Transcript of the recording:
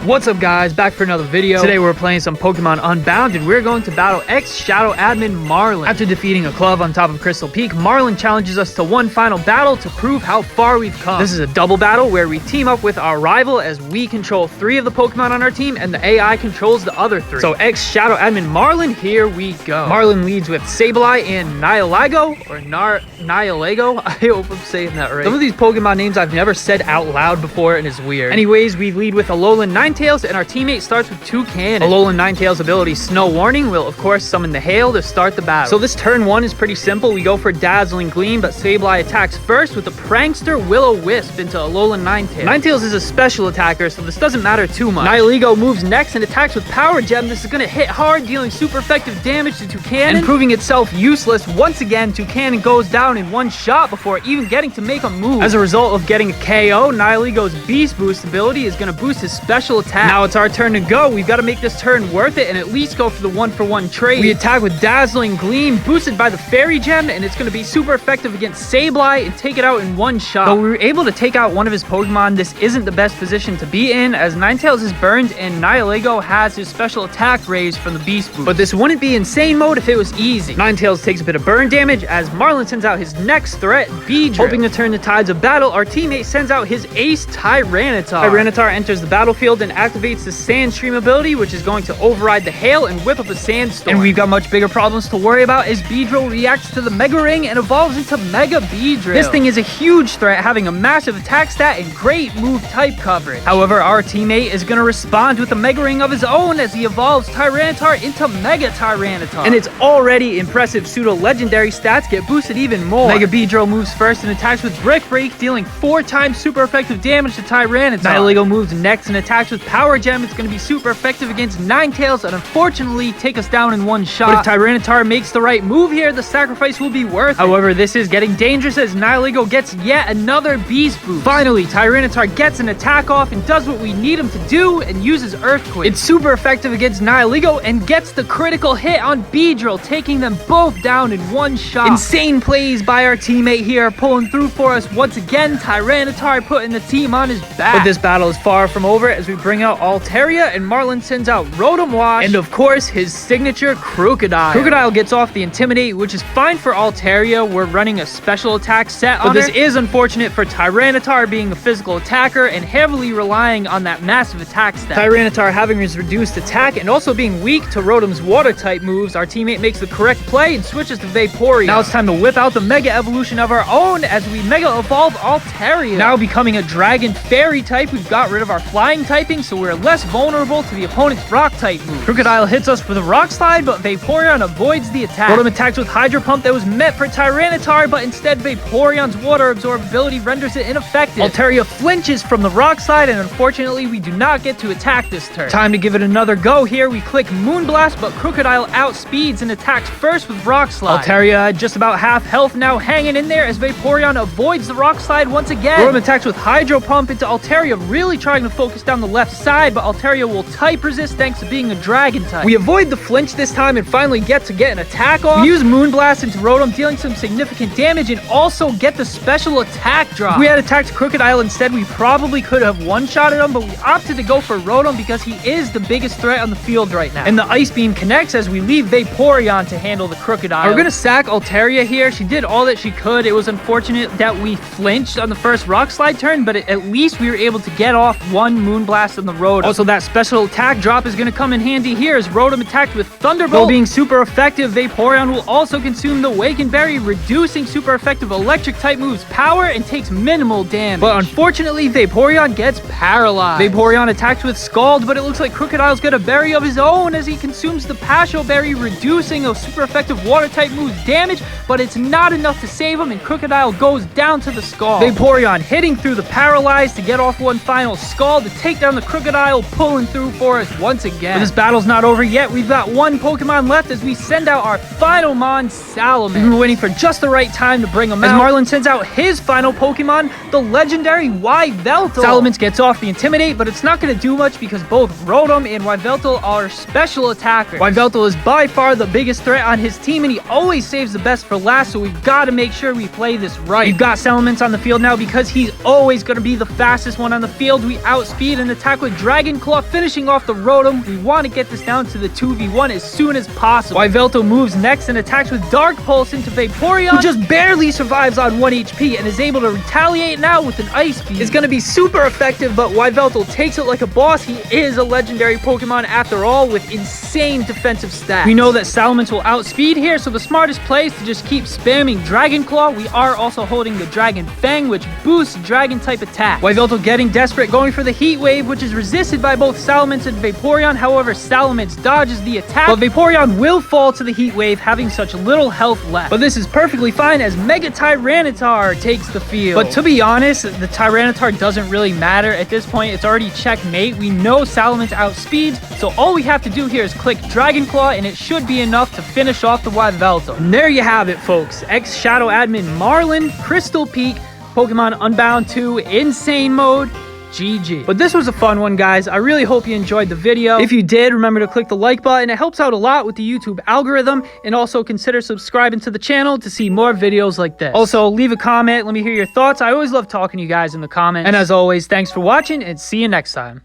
What's up guys, back for another video. Today we're playing some Pokemon Unbound and we're going to battle ex-Shadow admin Marlon. After defeating a club on top of Crystal Peak, Marlon challenges us to one final battle to prove how far we've come. This is a double battle where we team up with our rival as we control 3 of the Pokemon on our team and the AI controls the other 3. So ex-Shadow admin Marlon, here we go. Marlon leads with Sableye and Nihilego, or Nihilego. I hope I'm saying that right. Some of these Pokemon names I've never said out loud before and it's weird. Anyways, we lead with Alolan Ninetales and our teammate starts with 2 cannons. Alolan Ninetales' ability Snow Warning will of course summon the hail to start the battle. So this turn 1 is pretty simple. We go for Dazzling Gleam, but Sableye attacks first with the Prankster Will-O-Wisp into Alolan Ninetales. Ninetales is a special attacker, so this doesn't matter too much. Nihilego moves next and attacks with Power Gem. This is going to hit hard, dealing super effective damage to Toucannon and proving itself useless. Once again, Toucannon goes down in one shot before even getting to make a move. As a result of getting a KO, Nihilego's Beast Boost ability is going to boost his special attack. Now it's our turn to go. We've got to make this turn worth it and at least go for the 1-for-1 trade. We attack with Dazzling Gleam, boosted by the Fairy Gem, and it's going to be super effective against Sableye and take it out in one shot. Though we were able to take out one of his Pokemon, this isn't the best position to be in, as Ninetales is burned and Nihilego has his special attack raised from the Beast Boost. But this wouldn't be insane mode if it was easy. Ninetales takes a bit of burn damage as Marlon sends out his next threat, Beedrill. Hoping to turn the tides of battle, our teammate sends out his ace, Tyranitar. Tyranitar enters the battlefield and activates the Sandstream ability, which is going to override the hail and whip up a sandstorm. And we've got much bigger problems to worry about as Beedrill reacts to the Mega Ring and evolves into Mega Beedrill. This thing is a huge threat, having a massive attack stat and great move type coverage. However, our teammate is going to respond with a Mega Ring of his own as he evolves Tyranitar into Mega Tyranitar. And its already impressive pseudo-legendary stats get boosted even more. Mega Beedrill moves first and attacks with Brick Break, dealing 4 times super effective damage to Tyranitar. Nihilego moves next and attacks with Power Gem. It's going to be super effective against Ninetales and unfortunately take us down in one shot. But if Tyranitar makes the right move here, the sacrifice will be worth it. However, this is getting dangerous as Nihilego gets yet another Beast Boost. Finally, Tyranitar gets an attack off and does what we need him to do and uses Earthquake. It's super effective against Nihilego and gets the critical hit on Beedrill, taking them both down in one shot. Insane plays by our teammate here, pulling through for us once again. Tyranitar putting the team on his back. But this battle is far from over as we bring out Altaria and Marlon sends out Rotom Wash and of course his signature Crocodile. Crocodile gets off the Intimidate, which is fine for Altaria. We're running a special attack set on her. But this is unfortunate for Tyranitar, being a physical attacker and heavily relying on that massive attack stat. Tyranitar having his reduced attack and also being weak to Rotom's water type moves, our teammate makes the correct play and switches to Vaporeon. Now it's time to whip out the Mega Evolution of our own as we Mega Evolve Altaria. Now becoming a Dragon Fairy type, we've got rid of our Flying typing, so we're less vulnerable to the opponent's Rock type move. Crocodile hits us with a Rock Slide, but Vaporeon avoids the attack. Rotom attacks with Hydro Pump that was meant for Tyranitar, but instead Vaporeon's Water Absorb ability renders it ineffective. Altaria flinches from the Rock Slide, and unfortunately we do not get to attack this turn. Time to give it another go here. We click Moonblast, but Crocodile outspeeds and attacks first with Rock Slide. Altaria just about half health now, hanging in there as Vaporeon avoids the Rock Slide once again. Rotom attacks with Hydro Pump into Altaria, really trying to focus down the left side, but Altaria will type resist thanks to being a Dragon type. We avoid the flinch this time and finally get an attack off. We use Moonblast into Rotom, dealing some significant damage and also get the special attack drop. If we had attacked Crocodile instead, we probably could have one-shotted him, but we opted to go for Rotom because he is the biggest threat on the field right now. And the Ice Beam connects as we leave Vaporeon to handle the Crocodile. We're gonna sack Altaria here. She did all that she could. It was unfortunate that we flinched on the first Rock Slide turn, but at least we were able to get off one Moonblast on the Rotom. Also, that special attack drop is going to come in handy here as Rotom attacked with Thunderbolt. Though being super effective, Vaporeon will also consume the Awakened Berry, reducing super effective electric type moves power and takes minimal damage. But unfortunately, Vaporeon gets paralyzed. Vaporeon attacks with Scald, but it looks like Crocodile's got a berry of his own as he consumes the Pasho Berry, reducing a super effective water type move's damage, but it's not enough to save him and Crocodile goes down to the Scald. Vaporeon hitting through the Paralyze to get off one final Scald to take down the Crocodile, pulling through for us once again. But this battle's not over yet. We've got one Pokemon left as we send out our final Mon, Salamence. We've been waiting for just the right time to bring him out. As Marlon sends out his final Pokemon, the legendary Yveltal. Salamence gets off the Intimidate, but it's not going to do much because both Rotom and Yveltal are special attackers. Yveltal is by far the biggest threat on his team, and he always saves the best for last, so we've got to make sure we play this right. We've got Salamence on the field now because he's always going to be the fastest one on the field. We outspeed and attack attack with Dragon Claw, finishing off the Rotom. We want to get this down to the 2v1 as soon as possible. Yveltal moves next and attacks with Dark Pulse into Vaporeon, who just barely survives on 1 HP and is able to retaliate now with an Ice Beam. It's going to be super effective, but Yveltal takes it like a boss. He is a legendary Pokemon after all, with insane defensive stats. We know that Salamence will outspeed here, so the smartest play is to just keep spamming Dragon Claw. We are also holding the Dragon Fang, which boosts Dragon type attack. Yveltal getting desperate, going for the Heat Wave, which is resisted by both Salamence and Vaporeon. However, Salamence dodges the attack, but Vaporeon will fall to the Heat Wave, having such little health left. But this is perfectly fine as Mega Tyranitar takes the field. But to be honest, the Tyranitar doesn't really matter. At this point, it's already checkmate. We know Salamence outspeeds, so all we have to do here is click Dragon Claw, and it should be enough to finish off the Yveltal. And there you have it, folks. Ex-Shadow Admin Marlon, Crystal Peak, Pokemon Unbound 2, Insane Mode, GG. But this was a fun one, guys. I really hope you enjoyed the video. If you did, remember to click the like button. It helps out a lot with the YouTube algorithm. And also consider subscribing to the channel to see more videos like this. Also, leave a comment. Let me hear your thoughts. I always love talking to you guys in the comments. And as always, thanks for watching and see you next time.